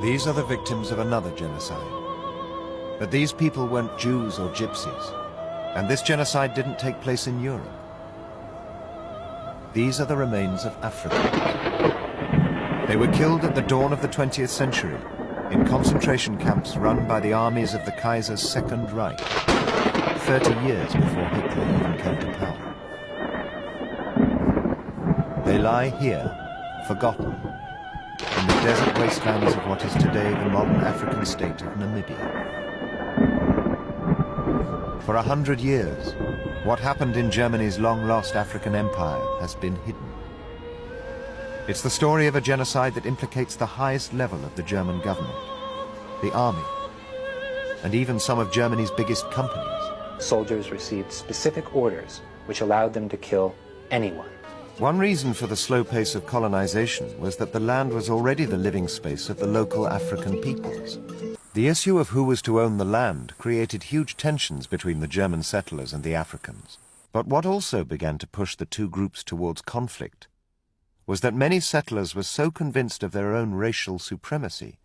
These are the victims of another genocide. But these people weren't Jews or Gypsies, and this genocide didn't take place in Europe. These are the remains of Africans. They were killed at the dawn of the 20th century in concentration camps run by the armies of the Kaiser's Second Reich, 30 years before Hitler even came to power. They lie here, forgotten, in the desert wastelands of what is today the modern African state of Namibia. For 100 years, what happened in Germany's long-lost African empire has been hidden. It's the story of a genocide that implicates the highest level of the German government, the army, and even some of Germany's biggest companies. Soldiers received specific orders which allowed them to kill anyone. One reason for the slow pace of colonization was that the land was already the living space of the local African peoples. The issue of who was to own the land created huge tensions between the German settlers and the Africans. But what also began to push the two groups towards conflict was that many settlers were so convinced of their own racial supremacy,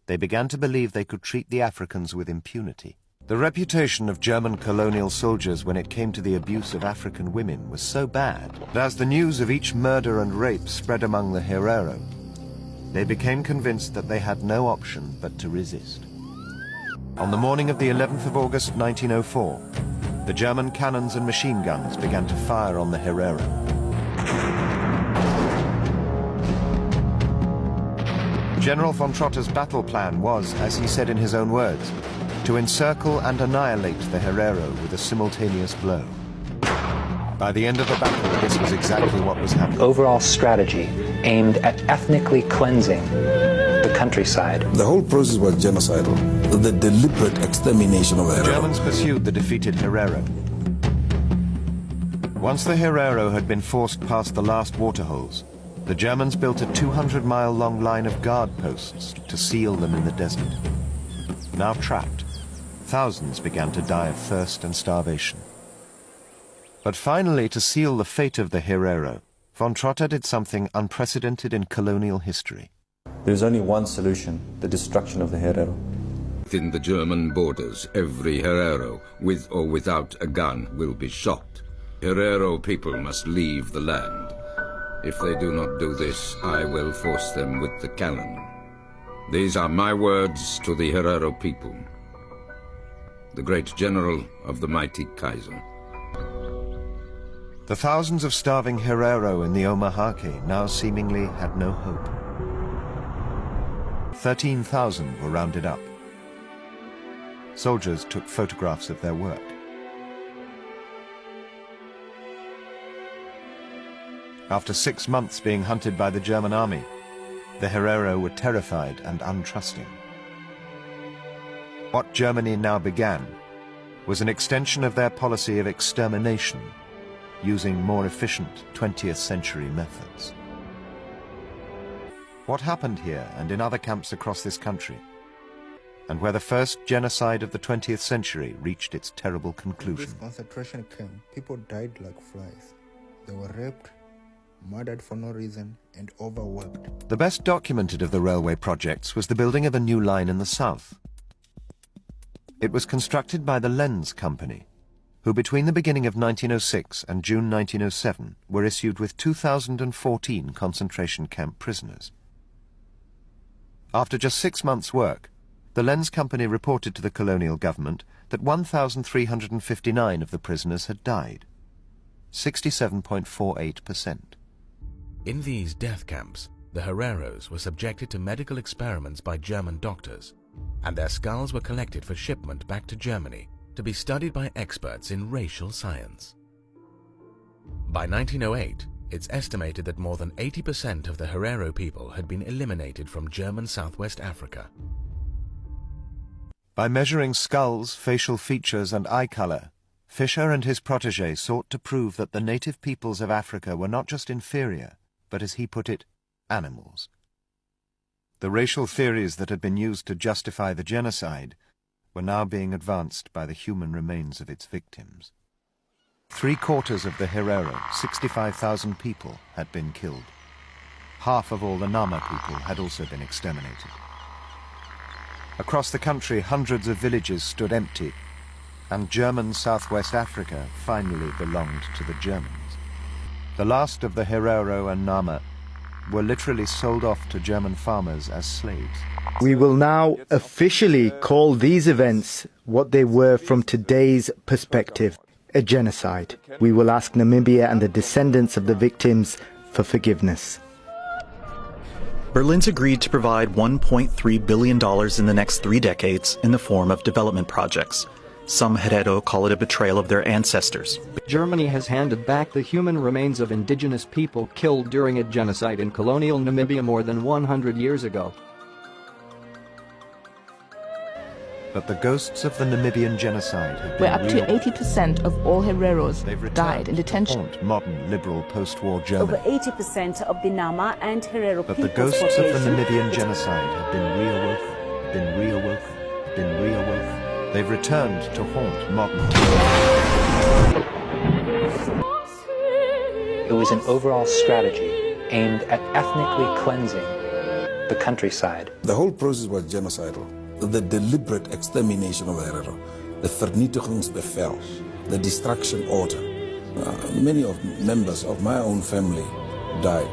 they began to believe they could treat the Africans with impunity. The reputation of German colonial soldiers when it came to the abuse of African women was so bad that as the news of each murder and rape spread among the Herero, they became convinced that they had no option but to resist. On the morning of the 11th of August 1904, the German cannons and machine guns began to fire on the Herero. General von Trotter's battle plan was, as he said in his own words, to encircle and annihilate the Herero with a simultaneous blow. By the end of the battle, this was exactly what was happening. Overall strategy aimed at ethnically cleansing the countryside. The whole process was genocidal, the deliberate extermination of Herero. The Germans pursued the defeated Herero. Once the Herero had been forced past the last waterholes, the Germans built a 200-mile-long line of guard posts to seal them in the desert. Now trapped, thousands began to die of thirst and starvation. But finally, to seal the fate of the Herero, von Trotter did something unprecedented in colonial history. There's only one solution: the destruction of the Herero. Within the German borders, every Herero, with or without a gun, will be shot. Herero people must leave the land. If they do not do this, I will force them with the cannon. These are my words to the Herero people, the great general of the mighty Kaiser. The thousands of starving Herero in the Omahake now seemingly had no hope. 13,000 were rounded up. Soldiers took photographs of their work. After 6 months being hunted by the German army, the Herero were terrified and untrusting. What Germany now began was an extension of their policy of extermination, using more efficient 20th century methods. What happened here and in other camps across this country, and where the first genocide of the 20th century reached its terrible conclusion? This concentration camp, people died like flies. They were raped, murdered for no reason, and overworked. The best documented of the railway projects was the building of a new line in the south. It was constructed by the Lenz Company, who between the beginning of 1906 and June 1907 were issued with 2,014 concentration camp prisoners. After just 6 months' work, the Lenz Company reported to the colonial government that 1,359 of the prisoners had died, 67.48%. In these death camps, the Hereros were subjected to medical experiments by German doctors, and their skulls were collected for shipment back to Germany to be studied by experts in racial science. By 1908, it's estimated that more than 80% of the Herero people had been eliminated from German Southwest Africa. By measuring skulls, facial features, and eye color, Fischer and his protégé sought to prove that the native peoples of Africa were not just inferior, but, as he put it, animals. The racial theories that had been used to justify the genocide were now being advanced by the human remains of its victims. 3/4 of the Herero, 65,000 people, had been killed. Half of all the Nama people had also been exterminated. Across the country, hundreds of villages stood empty, and German Southwest Africa finally belonged to the Germans. The last of the Herero and Nama were literally sold off to German farmers as slaves. We will now officially call these events what they were from today's perspective, a genocide. We will ask Namibia and the descendants of the victims for forgiveness. Berlin's agreed to provide $1.3 billion in the next 3 decades in the form of development projects. Some Herero call it a betrayal of their ancestors. Germany has handed back the human remains of indigenous people killed during a genocide in colonial Namibia more than 100 years ago. But the ghosts of the Namibian genocide have been where up to 80% of all Hereros died in detention. Haunt modern liberal post-war Germany. Over 80% of the Nama and Herero But the ghosts of the Namibian genocide have been reawoken, been reawoken, been reawoken. They've returned to haunt modern. It was an overall strategy aimed at ethnically cleansing the countryside. The whole process was genocidal. The deliberate extermination of Herero, the vernietigingsbevel, the destruction order. Many of members of my own family died.